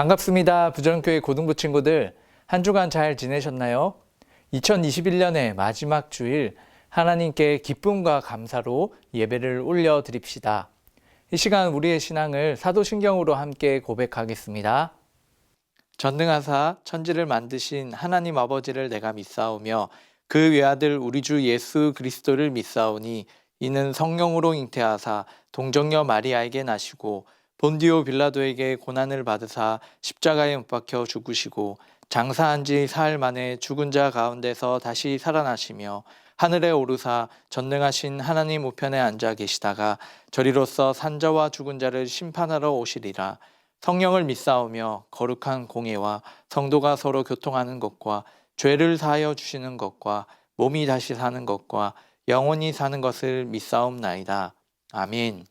반갑습니다. 부전교회 고등부 친구들, 한 주간 잘 지내셨나요? 2021년의 마지막 주일, 하나님께 기쁨과 감사로 예배를 올려드립시다. 이 시간 우리의 신앙을 사도신경으로 함께 고백하겠습니다. 전능하사 천지를 만드신 하나님 아버지를 내가 믿사오며 그 외아들 우리 주 예수 그리스도를 믿사오니 이는 성령으로 잉태하사 동정녀 마리아에게 나시고 본디오 빌라도에게 고난을 받으사 십자가에 못 박혀 죽으시고 장사한 지 사흘 만에 죽은 자 가운데서 다시 살아나시며 하늘에 오르사 전능하신 하나님 우편에 앉아 계시다가 저리로서 산자와 죽은 자를 심판하러 오시리라. 성령을 믿사오며 거룩한 공예와 성도가 서로 교통하는 것과 죄를 사하여 주시는 것과 몸이 다시 사는 것과 영원히 사는 것을 믿사옵나이다. 아멘.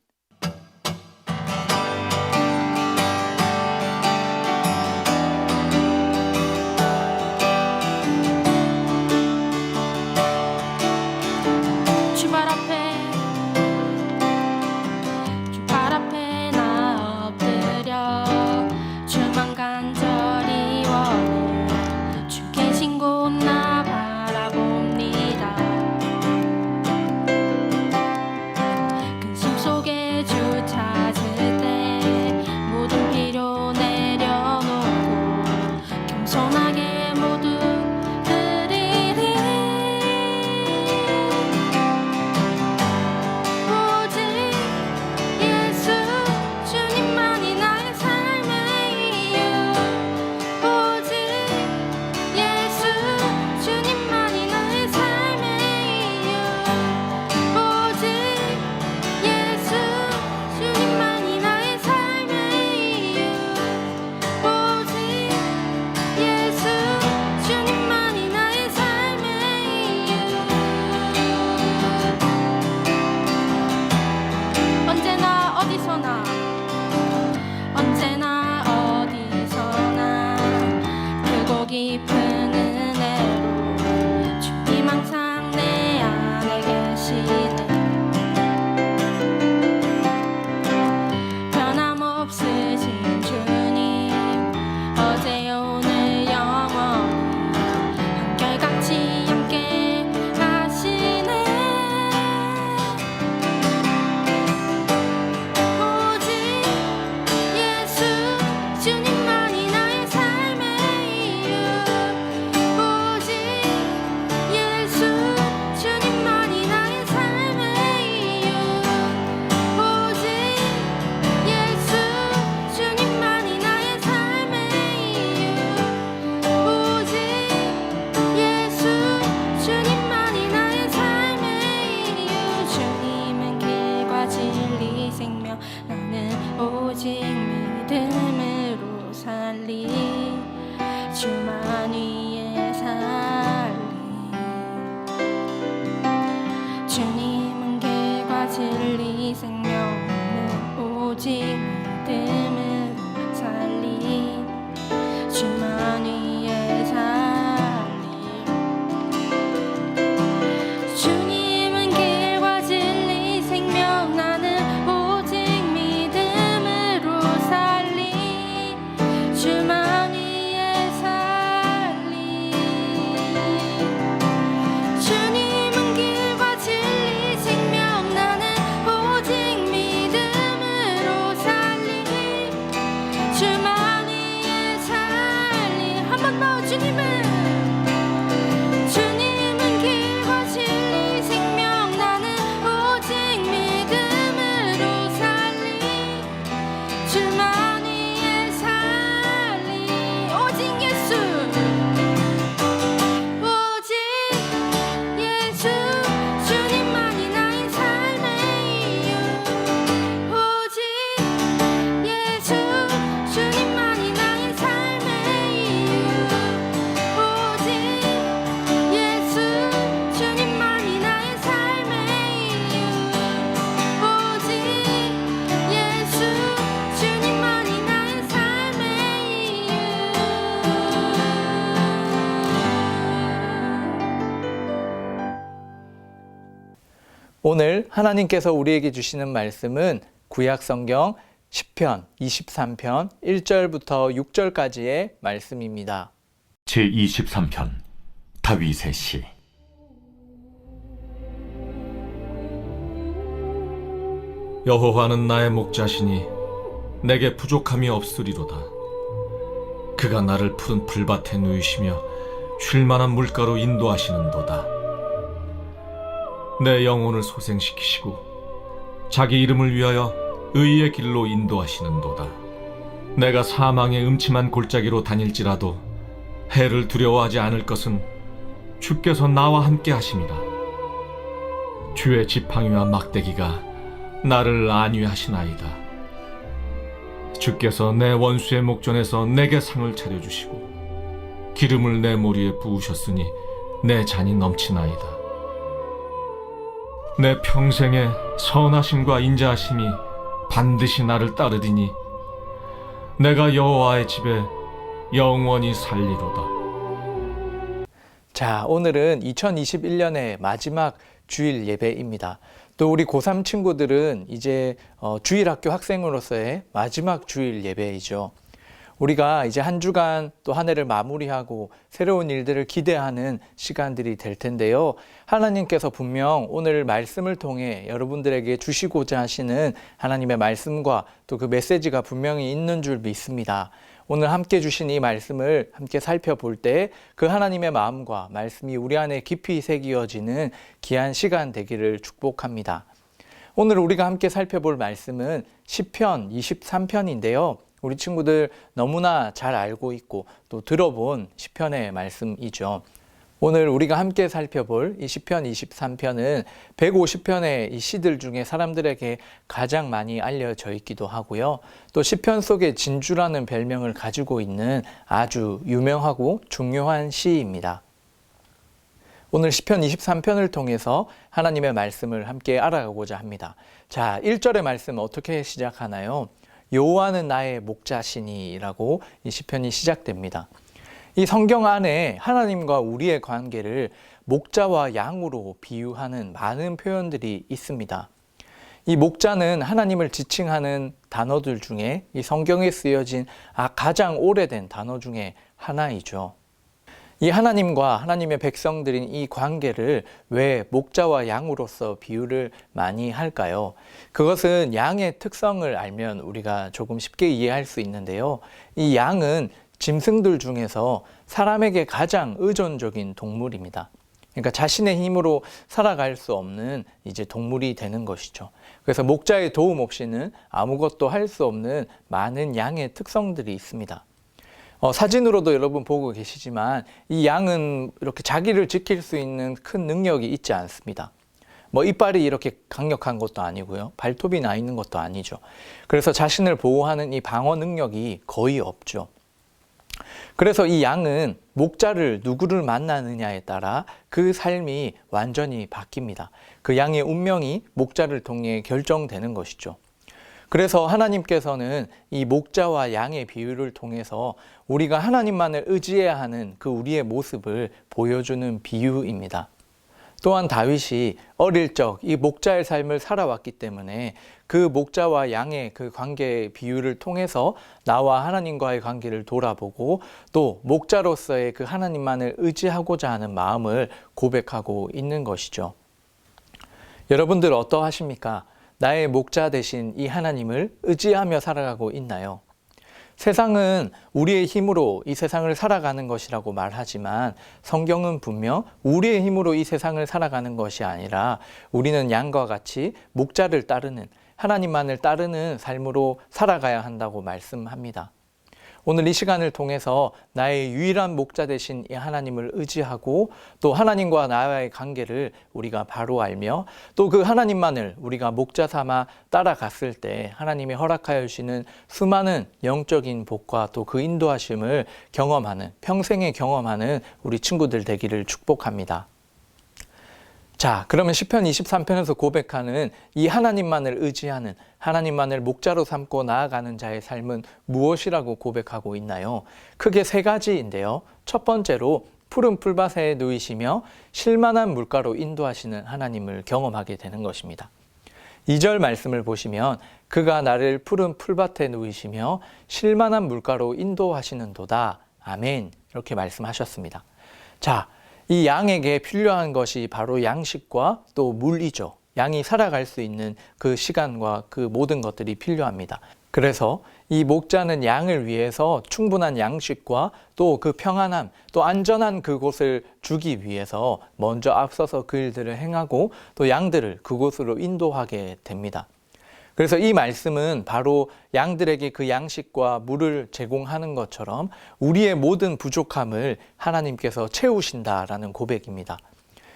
오늘 하나님께서 우리에게 주시는 말씀은 구약 성경 시편 23편 1절부터 6절까지의 말씀입니다. 제23편 다윗의 시. 여호와는 나의 목자시니 내게 부족함이 없으리로다. 그가 나를 푸른 풀밭에 누이시며 쉴만한 물가로 인도하시는도다. 내 영혼을 소생시키시고 자기 이름을 위하여 의의 길로 인도하시는도다. 내가 사망의 음침한 골짜기로 다닐지라도 해를 두려워하지 않을 것은 주께서 나와 함께 하심이라. 주의 지팡이와 막대기가 나를 안위하시나이다. 주께서 내 원수의 목전에서 내게 상을 차려주시고 기름을 내 머리에 부으셨으니 내 잔이 넘치나이다. 내 평생의 선하심과 인자하심이 반드시 나를 따르리니 내가 여호와의 집에 영원히 살리로다. 자, 오늘은 2021년의 마지막 주일 예배입니다. 또 우리 고3 친구들은 이제 주일학교 학생으로서의 마지막 주일 예배이죠. 우리가 이제 한 주간 또 한 해를 마무리하고 새로운 일들을 기대하는 시간들이 될 텐데요. 하나님께서 분명 오늘 말씀을 통해 여러분들에게 주시고자 하시는 하나님의 말씀과 또 그 메시지가 분명히 있는 줄 믿습니다. 오늘 함께 주신 이 말씀을 함께 살펴볼 때 그 하나님의 마음과 말씀이 우리 안에 깊이 새기어지는 귀한 시간 되기를 축복합니다. 오늘 우리가 함께 살펴볼 말씀은 시편 23편인데요. 우리 친구들 너무나 잘 알고 있고 또 들어본 시편의 말씀이죠. 오늘 우리가 함께 살펴볼 이 시편 23편은 150편의 이 시들 중에 사람들에게 가장 많이 알려져 있기도 하고요. 또 시편 속의 진주라는 별명을 가지고 있는 아주 유명하고 중요한 시입니다. 오늘 시편 23편을 통해서 하나님의 말씀을 함께 알아가고자 합니다. 자, 1절의 말씀 어떻게 시작하나요? 여호와는 나의 목자시니라고 이 시편이 시작됩니다. 이 성경 안에 하나님과 우리의 관계를 목자와 양으로 비유하는 많은 표현들이 있습니다. 이 목자는 하나님을 지칭하는 단어들 중에 이 성경에 쓰여진 가장 오래된 단어 중에 하나이죠. 이 하나님과 하나님의 백성들인 이 관계를 왜 목자와 양으로서 비유를 많이 할까요? 그것은 양의 특성을 알면 우리가 조금 쉽게 이해할 수 있는데요. 이 양은 짐승들 중에서 사람에게 가장 의존적인 동물입니다. 그러니까 자신의 힘으로 살아갈 수 없는 이제 동물이 되는 것이죠. 그래서 목자의 도움 없이는 아무것도 할 수 없는 많은 양의 특성들이 있습니다. 사진으로도 여러분 보고 계시지만 이 양은 이렇게 자기를 지킬 수 있는 큰 능력이 있지 않습니다. 이빨이 이렇게 강력한 것도 아니고요. 발톱이 나 있는 것도 아니죠. 그래서 자신을 보호하는 이 방어 능력이 거의 없죠. 그래서 이 양은 목자를 누구를 만나느냐에 따라 그 삶이 완전히 바뀝니다. 그 양의 운명이 목자를 통해 결정되는 것이죠. 그래서 하나님께서는 이 목자와 양의 비유를 통해서 우리가 하나님만을 의지해야 하는 그 우리의 모습을 보여주는 비유입니다. 또한 다윗이 어릴 적 이 목자의 삶을 살아왔기 때문에 그 목자와 양의 그 관계의 비유를 통해서 나와 하나님과의 관계를 돌아보고 또 목자로서의 그 하나님만을 의지하고자 하는 마음을 고백하고 있는 것이죠. 여러분들 어떠하십니까? 나의 목자 되신 이 하나님을 의지하며 살아가고 있나요? 세상은 우리의 힘으로 이 세상을 살아가는 것이라고 말하지만 성경은 분명 우리의 힘으로 이 세상을 살아가는 것이 아니라 우리는 양과 같이 목자를 따르는 하나님만을 따르는 삶으로 살아가야 한다고 말씀합니다. 오늘 이 시간을 통해서 나의 유일한 목자 되신 이 하나님을 의지하고 또 하나님과 나와의 관계를 우리가 바로 알며 또 그 하나님만을 우리가 목자 삼아 따라갔을 때 하나님이 허락하여 주시는 수많은 영적인 복과 또 그 인도하심을 경험하는, 평생에 경험하는 우리 친구들 되기를 축복합니다. 자, 그러면 시편 23편에서 고백하는 이 하나님만을 의지하는, 하나님만을 목자로 삼고 나아가는 자의 삶은 무엇이라고 고백하고 있나요? 크게 세 가지인데요. 첫 번째로 푸른 풀밭에 누이시며 쉴만한 물가로 인도하시는 하나님을 경험하게 되는 것입니다. 2절 말씀을 보시면 그가 나를 푸른 풀밭에 누이시며 쉴만한 물가로 인도하시는도다. 아멘. 이렇게 말씀하셨습니다. 자, 이 양에게 필요한 것이 바로 양식과 또 물이죠. 양이 살아갈 수 있는 그 시간과 그 모든 것들이 필요합니다. 그래서 이 목자는 양을 위해서 충분한 양식과 또 그 평안함, 또 안전한 그곳을 주기 위해서 먼저 앞서서 그 일들을 행하고 또 양들을 그곳으로 인도하게 됩니다. 그래서 이 말씀은 바로 양들에게 그 양식과 물을 제공하는 것처럼 우리의 모든 부족함을 하나님께서 채우신다라는 고백입니다.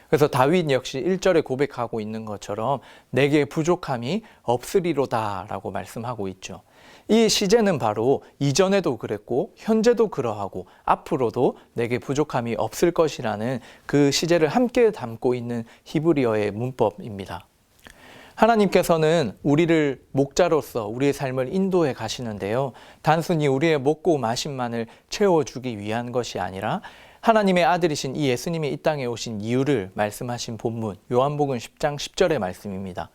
그래서 다윗 역시 1절에 고백하고 있는 것처럼 내게 부족함이 없으리로다 라고 말씀하고 있죠. 이 시제는 바로 이전에도 그랬고 현재도 그러하고 앞으로도 내게 부족함이 없을 것이라는 그 시제를 함께 담고 있는 히브리어의 문법입니다. 하나님께서는 우리를 목자로서 우리의 삶을 인도해 가시는데요. 단순히 우리의 먹고 마심만을 채워주기 위한 것이 아니라 하나님의 아들이신 이 예수님이 이 땅에 오신 이유를 말씀하신 본문 요한복음 10장 10절의 말씀입니다.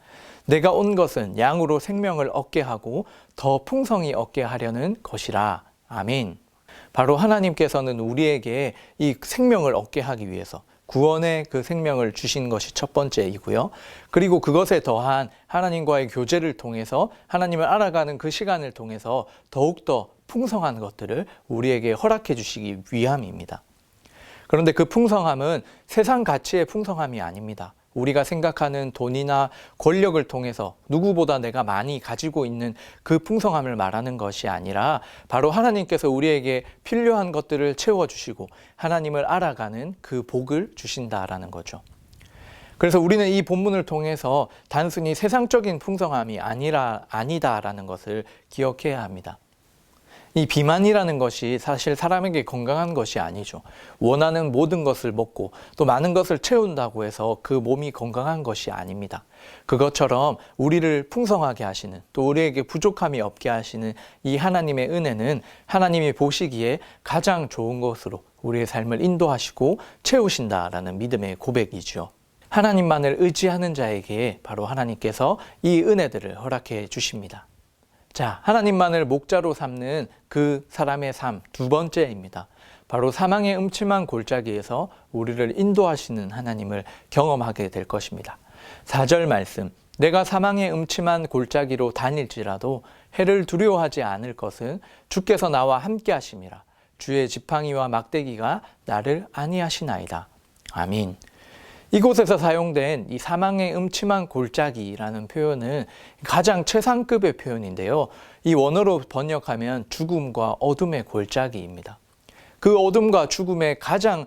내가 온 것은 양으로 생명을 얻게 하고 더 풍성히 얻게 하려는 것이라. 아멘. 바로 하나님께서는 우리에게 이 생명을 얻게 하기 위해서 구원의 그 생명을 주신 것이 첫 번째이고요. 그리고 그것에 더한 하나님과의 교제를 통해서 하나님을 알아가는 그 시간을 통해서 더욱더 풍성한 것들을 우리에게 허락해 주시기 위함입니다. 그런데 그 풍성함은 세상 가치의 풍성함이 아닙니다. 우리가 생각하는 돈이나 권력을 통해서 누구보다 내가 많이 가지고 있는 그 풍성함을 말하는 것이 아니라 바로 하나님께서 우리에게 필요한 것들을 채워주시고 하나님을 알아가는 그 복을 주신다라는 거죠. 그래서 우리는 이 본문을 통해서 단순히 세상적인 풍성함이 아니다라는 것을 기억해야 합니다. 이 비만이라는 것이 사실 사람에게 건강한 것이 아니죠. 원하는 모든 것을 먹고 또 많은 것을 채운다고 해서 그 몸이 건강한 것이 아닙니다. 그것처럼 우리를 풍성하게 하시는 또 우리에게 부족함이 없게 하시는 이 하나님의 은혜는 하나님이 보시기에 가장 좋은 것으로 우리의 삶을 인도하시고 채우신다라는 믿음의 고백이죠. 하나님만을 의지하는 자에게 바로 하나님께서 이 은혜들을 허락해 주십니다. 자, 하나님만을 목자로 삼는 그 사람의 삶 두 번째입니다. 바로 사망의 음침한 골짜기에서 우리를 인도하시는 하나님을 경험하게 될 것입니다. 4절 말씀, 내가 사망의 음침한 골짜기로 다닐지라도 해를 두려워하지 않을 것은 주께서 나와 함께 하심이라. 주의 지팡이와 막대기가 나를 안위하시나이다. 아멘. 이곳에서 사용된 이 사망의 음침한 골짜기라는 표현은 가장 최상급의 표현인데요. 이 원어로 번역하면 죽음과 어둠의 골짜기입니다. 그 어둠과 죽음의 가장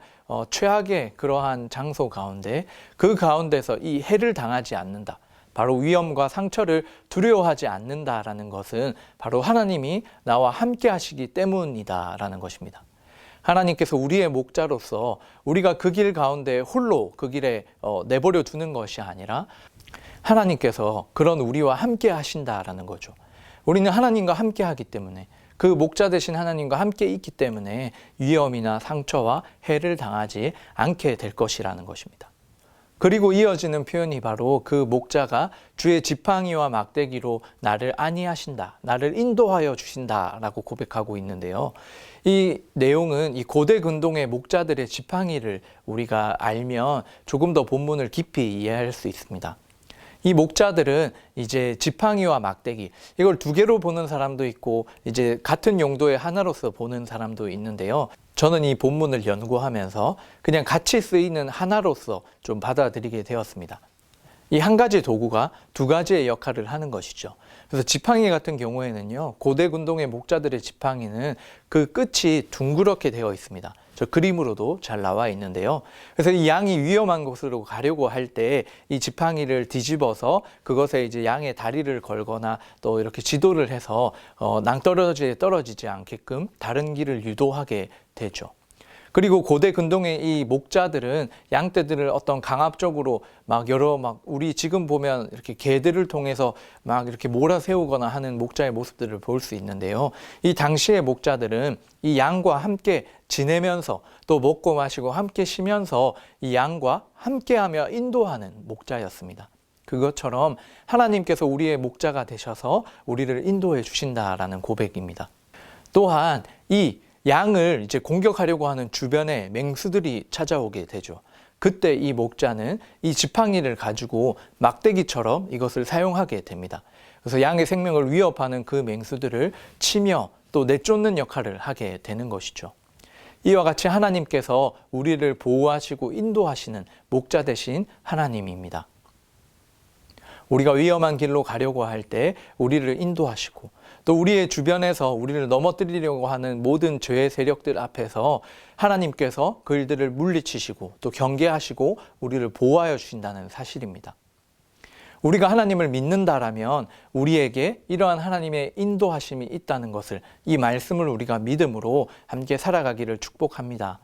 최악의 그러한 장소 가운데 그 가운데서 이 해를 당하지 않는다. 바로 위험과 상처를 두려워하지 않는다라는 것은 바로 하나님이 나와 함께 하시기 때문이다라는 것입니다. 하나님께서 우리의 목자로서 우리가 그 길 가운데 홀로 그 길에 내버려 두는 것이 아니라 하나님께서 그런 우리와 함께 하신다라는 거죠. 우리는 하나님과 함께 하기 때문에 그 목자 되신 하나님과 함께 있기 때문에 위험이나 상처와 해를 당하지 않게 될 것이라는 것입니다. 그리고 이어지는 표현이 바로 그 목자가 주의 지팡이와 막대기로 나를 안위하신다, 나를 인도하여 주신다라고 고백하고 있는데요. 이 내용은 이 고대 근동의 목자들의 지팡이를 우리가 알면 조금 더 본문을 깊이 이해할 수 있습니다. 이 목자들은 이제 지팡이와 막대기, 이걸 두 개로 보는 사람도 있고 이제 같은 용도의 하나로서 보는 사람도 있는데요. 저는 이 본문을 연구하면서 그냥 같이 쓰이는 하나로서 좀 받아들이게 되었습니다. 이 한 가지 도구가 두 가지의 역할을 하는 것이죠. 그래서 지팡이 같은 경우에는요, 고대 군동의 목자들의 지팡이는 그 끝이 둥그렇게 되어 있습니다. 저 그림으로도 잘 나와 있는데요. 그래서 이 양이 위험한 곳으로 가려고 할 때 이 지팡이를 뒤집어서 그것에 이제 양의 다리를 걸거나 또 이렇게 지도를 해서 낭떠러지에 떨어지지 않게끔 다른 길을 유도하게 되죠. 그리고 고대 근동의 이 목자들은 양떼들을 어떤 강압적으로 우리 지금 보면 이렇게 개들을 통해서 막 이렇게 몰아세우거나 하는 목자의 모습들을 볼 수 있는데요. 이 당시의 목자들은 이 양과 함께 지내면서 또 먹고 마시고 함께 쉬면서 이 양과 함께하며 인도하는 목자였습니다. 그것처럼 하나님께서 우리의 목자가 되셔서 우리를 인도해 주신다라는 고백입니다. 또한 이 양을 이제 공격하려고 하는 주변에 맹수들이 찾아오게 되죠. 그때 이 목자는 이 지팡이를 가지고 막대기처럼 이것을 사용하게 됩니다. 그래서 양의 생명을 위협하는 그 맹수들을 치며 또 내쫓는 역할을 하게 되는 것이죠. 이와 같이 하나님께서 우리를 보호하시고 인도하시는 목자 되신 하나님입니다. 우리가 위험한 길로 가려고 할 때 우리를 인도하시고 또 우리의 주변에서 우리를 넘어뜨리려고 하는 모든 죄의 세력들 앞에서 하나님께서 그 일들을 물리치시고 또 경계하시고 우리를 보호하여 주신다는 사실입니다. 우리가 하나님을 믿는다라면 우리에게 이러한 하나님의 인도하심이 있다는 것을, 이 말씀을 우리가 믿음으로 함께 살아가기를 축복합니다.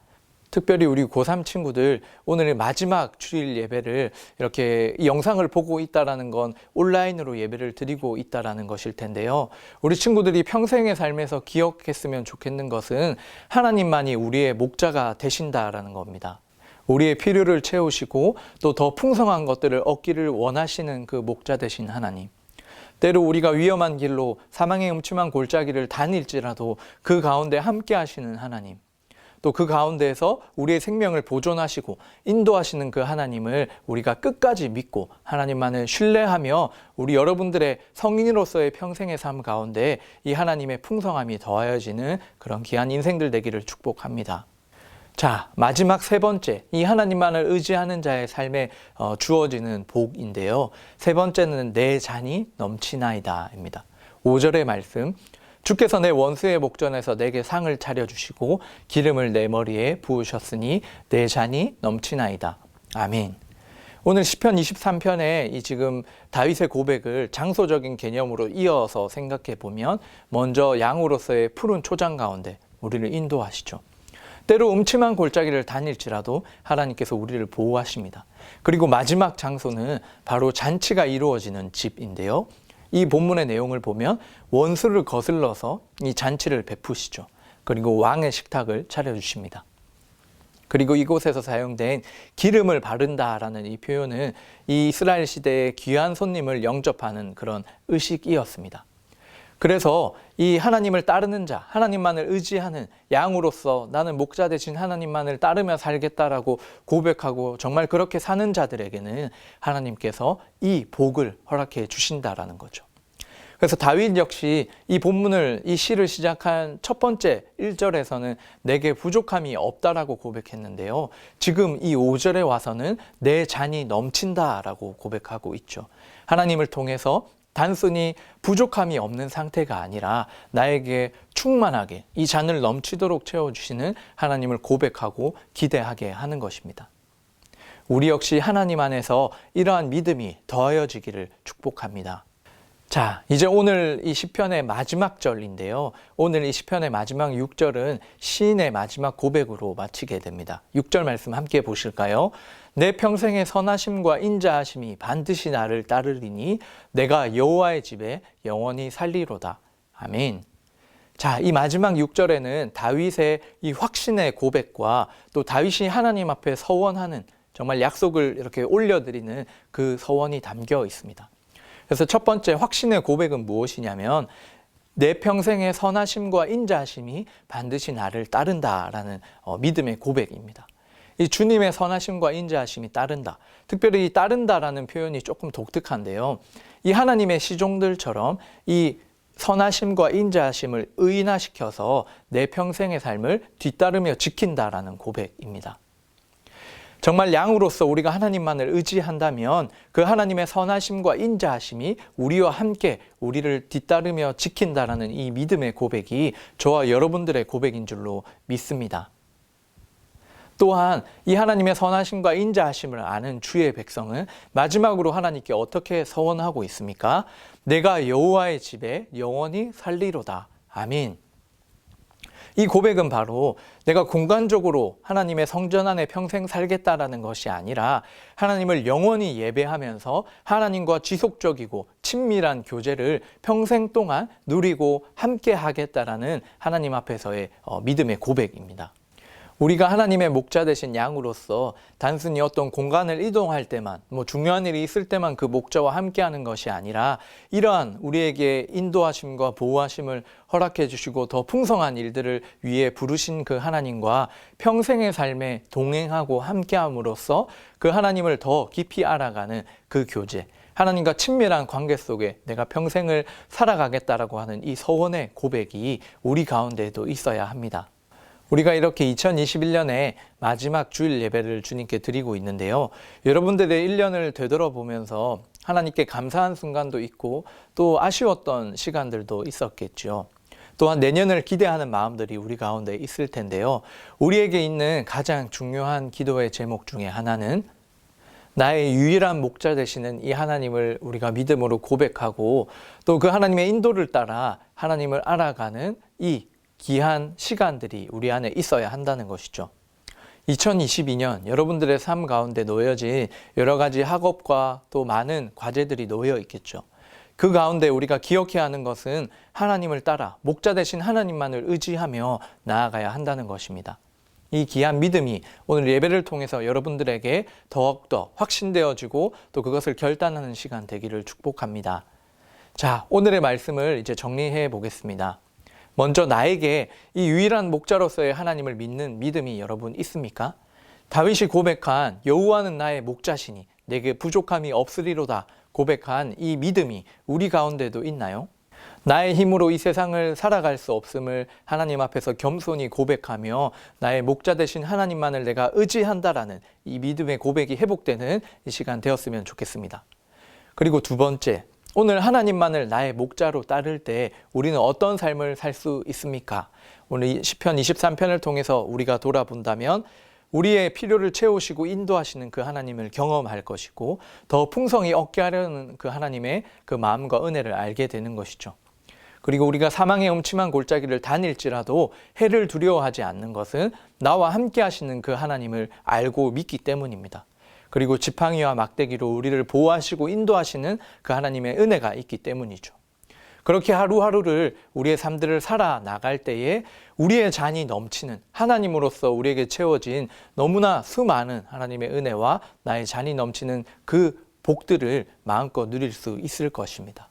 특별히 우리 고3 친구들, 오늘 마지막 주일 예배를 이렇게 이 영상을 보고 있다라는 건 온라인으로 예배를 드리고 있다라는 것일 텐데요. 우리 친구들이 평생의 삶에서 기억했으면 좋겠는 것은 하나님만이 우리의 목자가 되신다라는 겁니다. 우리의 필요를 채우시고 또 더 풍성한 것들을 얻기를 원하시는 그 목자 되신 하나님. 때로 우리가 위험한 길로 사망의 음침한 골짜기를 다닐지라도 그 가운데 함께 하시는 하나님. 또 그 가운데에서 우리의 생명을 보존하시고 인도하시는 그 하나님을 우리가 끝까지 믿고 하나님만을 신뢰하며 우리 여러분들의 성인으로서의 평생의 삶 가운데 이 하나님의 풍성함이 더하여지는 그런 귀한 인생들 되기를 축복합니다. 자, 마지막 세 번째, 이 하나님만을 의지하는 자의 삶에 주어지는 복인데요. 세 번째는 내 잔이 넘치나이다입니다. 5절의 말씀, 주께서 내 원수의 목전에서 내게 상을 차려주시고 기름을 내 머리에 부으셨으니 내 잔이 넘치나이다. 아멘. 오늘 시편 23편에 이 지금 다윗의 고백을 장소적인 개념으로 이어서 생각해 보면 먼저 양으로서의 푸른 초장 가운데 우리를 인도하시죠. 때로 음침한 골짜기를 다닐지라도 하나님께서 우리를 보호하십니다. 그리고 마지막 장소는 바로 잔치가 이루어지는 집인데요. 이 본문의 내용을 보면 원수를 거슬러서 이 잔치를 베푸시죠. 그리고 왕의 식탁을 차려주십니다. 그리고 이곳에서 사용된 기름을 바른다라는 이 표현은 이 이스라엘 시대의 귀한 손님을 영접하는 그런 의식이었습니다. 그래서 이 하나님을 따르는 자, 하나님만을 의지하는 양으로서 나는 목자 되신 하나님만을 따르며 살겠다라고 고백하고 정말 그렇게 사는 자들에게는 하나님께서 이 복을 허락해 주신다라는 거죠. 그래서 다윗 역시 이 본문을, 이 시를 시작한 첫 번째 1절에서는 내게 부족함이 없다라고 고백했는데요. 지금 이 5절에 와서는 내 잔이 넘친다라고 고백하고 있죠. 하나님을 통해서 단순히 부족함이 없는 상태가 아니라 나에게 충만하게 이 잔을 넘치도록 채워주시는 하나님을 고백하고 기대하게 하는 것입니다. 우리 역시 하나님 안에서 이러한 믿음이 더하여지기를 축복합니다. 자, 이제 오늘 이 시편의 마지막 절인데요. 오늘 이 시편의 마지막 6절은 시인의 마지막 고백으로 마치게 됩니다. 6절 말씀 함께 보실까요? 내 평생의 선하심과 인자하심이 반드시 나를 따르리니 내가 여호와의 집에 영원히 살리로다. 아멘. 자, 이 마지막 6절에는 다윗의 이 확신의 고백과 또 다윗이 하나님 앞에 서원하는, 정말 약속을 이렇게 올려드리는 그 서원이 담겨 있습니다. 그래서 첫 번째 확신의 고백은 무엇이냐면 내 평생의 선하심과 인자하심이 반드시 나를 따른다라는 믿음의 고백입니다. 이 주님의 선하심과 인자하심이 따른다. 특별히 이 따른다라는 표현이 조금 독특한데요. 이 하나님의 시종들처럼 이 선하심과 인자하심을 의인화시켜서 내 평생의 삶을 뒤따르며 지킨다라는 고백입니다. 정말 양으로서 우리가 하나님만을 의지한다면 그 하나님의 선하심과 인자하심이 우리와 함께 우리를 뒤따르며 지킨다라는 이 믿음의 고백이 저와 여러분들의 고백인 줄로 믿습니다. 또한 이 하나님의 선하심과 인자하심을 아는 주의 백성은 마지막으로 하나님께 어떻게 서원하고 있습니까? 내가 여호와의 집에 영원히 살리로다. 아멘. 이 고백은 바로 내가 공간적으로 하나님의 성전 안에 평생 살겠다라는 것이 아니라 하나님을 영원히 예배하면서 하나님과 지속적이고 친밀한 교제를 평생 동안 누리고 함께 하겠다라는 하나님 앞에서의 믿음의 고백입니다. 우리가 하나님의 목자 되신 양으로서 단순히 어떤 공간을 이동할 때만, 중요한 일이 있을 때만 그 목자와 함께하는 것이 아니라 이러한 우리에게 인도하심과 보호하심을 허락해 주시고 더 풍성한 일들을 위해 부르신 그 하나님과 평생의 삶에 동행하고 함께함으로써 그 하나님을 더 깊이 알아가는 그 교제, 하나님과 친밀한 관계 속에 내가 평생을 살아가겠다라고 하는 이 서원의 고백이 우리 가운데에도 있어야 합니다. 우리가 이렇게 2021년에 마지막 주일 예배를 주님께 드리고 있는데요. 여러분들의 1년을 되돌아보면서 하나님께 감사한 순간도 있고 또 아쉬웠던 시간들도 있었겠죠. 또한 내년을 기대하는 마음들이 우리 가운데 있을 텐데요. 우리에게 있는 가장 중요한 기도의 제목 중에 하나는 나의 유일한 목자 되시는 이 하나님을 우리가 믿음으로 고백하고 또 그 하나님의 인도를 따라 하나님을 알아가는 이 귀한 시간들이 우리 안에 있어야 한다는 것이죠. 2022년 여러분들의 삶 가운데 놓여진 여러 가지 학업과 또 많은 과제들이 놓여 있겠죠. 그 가운데 우리가 기억해야 하는 것은 하나님을 따라 목자 되신 하나님만을 의지하며 나아가야 한다는 것입니다. 이 귀한 믿음이 오늘 예배를 통해서 여러분들에게 더욱더 확신되어지고 또 그것을 결단하는 시간 되기를 축복합니다. 자, 오늘의 말씀을 이제 정리해 보겠습니다. 먼저 나에게 이 유일한 목자로서의 하나님을 믿는 믿음이 여러분 있습니까? 다윗이 고백한 여호와는 나의 목자시니 내게 부족함이 없으리로다 고백한 이 믿음이 우리 가운데도 있나요? 나의 힘으로 이 세상을 살아갈 수 없음을 하나님 앞에서 겸손히 고백하며 나의 목자 되신 하나님만을 내가 의지한다라는 이 믿음의 고백이 회복되는 이 시간 되었으면 좋겠습니다. 그리고 두 번째, 오늘 하나님만을 나의 목자로 따를 때 우리는 어떤 삶을 살 수 있습니까? 오늘 시편 23편을 통해서 우리가 돌아본다면 우리의 필요를 채우시고 인도하시는 그 하나님을 경험할 것이고 더 풍성히 얻게 하려는 그 하나님의 그 마음과 은혜를 알게 되는 것이죠. 그리고 우리가 사망의 음침한 골짜기를 다닐지라도 해를 두려워하지 않는 것은 나와 함께 하시는 그 하나님을 알고 믿기 때문입니다. 그리고 지팡이와 막대기로 우리를 보호하시고 인도하시는 그 하나님의 은혜가 있기 때문이죠. 그렇게 하루하루를 우리의 삶들을 살아나갈 때에 우리의 잔이 넘치는 하나님으로서 우리에게 채워진 너무나 수많은 하나님의 은혜와 나의 잔이 넘치는 그 복들을 마음껏 누릴 수 있을 것입니다.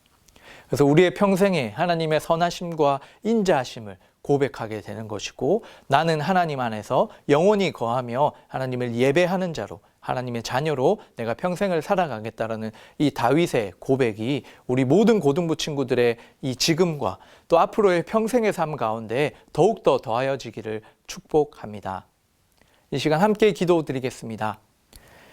그래서 우리의 평생에 하나님의 선하심과 인자하심을 고백하게 되는 것이고 나는 하나님 안에서 영원히 거하며 하나님을 예배하는 자로 하나님의 자녀로 내가 평생을 살아가겠다라는 이 다윗의 고백이 우리 모든 고등부 친구들의 이 지금과 또 앞으로의 평생의 삶 가운데 더욱더 더하여지기를 축복합니다. 이 시간 함께 기도드리겠습니다.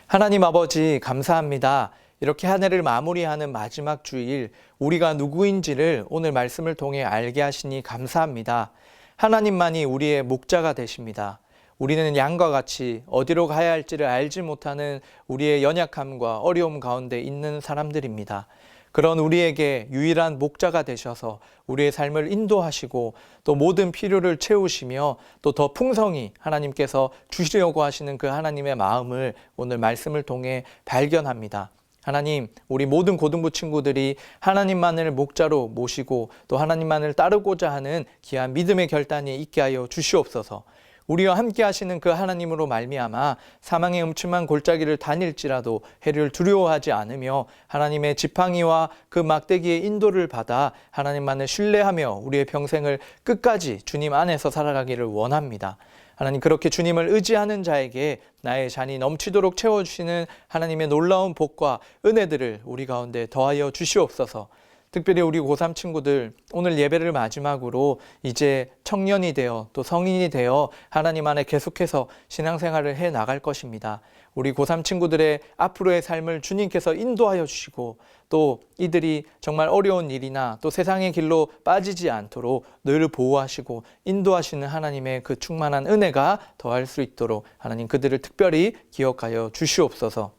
하나님 아버지 감사합니다. 이렇게 한 해를 마무리하는 마지막 주일 우리가 누구인지를 오늘 말씀을 통해 알게 하시니 감사합니다. 하나님만이 우리의 목자가 되십니다. 우리는 양과 같이 어디로 가야 할지를 알지 못하는 우리의 연약함과 어려움 가운데 있는 사람들입니다. 그런 우리에게 유일한 목자가 되셔서 우리의 삶을 인도하시고 또 모든 필요를 채우시며 또 더 풍성히 하나님께서 주시려고 하시는 그 하나님의 마음을 오늘 말씀을 통해 발견합니다. 하나님, 우리 모든 고등부 친구들이 하나님만을 목자로 모시고 또 하나님만을 따르고자 하는 귀한 믿음의 결단이 있게 하여 주시옵소서. 우리와 함께 하시는 그 하나님으로 말미암아 사망의 음침한 골짜기를 다닐지라도 해를 두려워하지 않으며 하나님의 지팡이와 그 막대기의 인도를 받아 하나님만을 신뢰하며 우리의 평생을 끝까지 주님 안에서 살아가기를 원합니다. 하나님, 그렇게 주님을 의지하는 자에게 나의 잔이 넘치도록 채워주시는 하나님의 놀라운 복과 은혜들을 우리 가운데 더하여 주시옵소서. 특별히 우리 고3 친구들 오늘 예배를 마지막으로 이제 청년이 되어 또 성인이 되어 하나님 안에 계속해서 신앙생활을 해 나갈 것입니다. 우리 고3 친구들의 앞으로의 삶을 주님께서 인도하여 주시고 또 이들이 정말 어려운 일이나 또 세상의 길로 빠지지 않도록 늘 보호하시고 인도하시는 하나님의 그 충만한 은혜가 더할 수 있도록 하나님 그들을 특별히 기억하여 주시옵소서.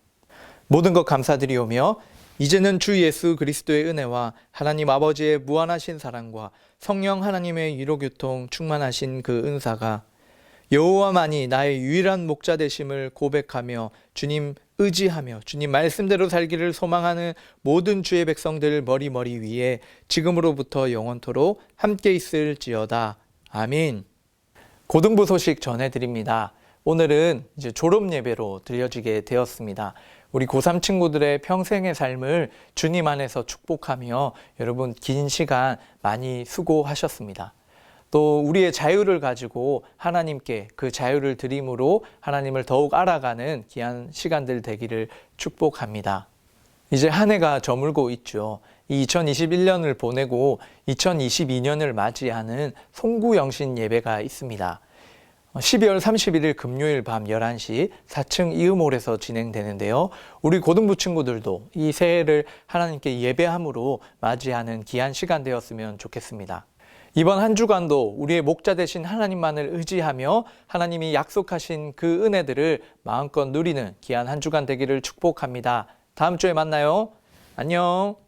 모든 것 감사드리오며 이제는 주 예수 그리스도의 은혜와 하나님 아버지의 무한하신 사랑과 성령 하나님의 위로교통 충만하신 그 은사가 여호와만이 나의 유일한 목자 되심을 고백하며 주님 의지하며 주님 말씀대로 살기를 소망하는 모든 주의 백성들 머리 위에 지금으로부터 영원토록 함께 있을지어다. 아멘. 고등부 소식 전해드립니다. 오늘은 이제 졸업 예배로 드려지게 되었습니다. 우리 고3 친구들의 평생의 삶을 주님 안에서 축복하며 여러분 긴 시간 많이 수고하셨습니다. 또 우리의 자유를 가지고 하나님께 그 자유를 드림으로 하나님을 더욱 알아가는 귀한 시간들 되기를 축복합니다. 이제 한 해가 저물고 있죠. 이 2021년을 보내고 2022년을 맞이하는 송구영신 예배가 있습니다. 12월 31일 금요일 밤 11시 4층 이음홀에서 진행되는데요. 우리 고등부 친구들도 이 새해를 하나님께 예배함으로 맞이하는 귀한 시간 되었으면 좋겠습니다. 이번 한 주간도 우리의 목자 되신 하나님만을 의지하며 하나님이 약속하신 그 은혜들을 마음껏 누리는 귀한 한 주간 되기를 축복합니다. 다음 주에 만나요. 안녕.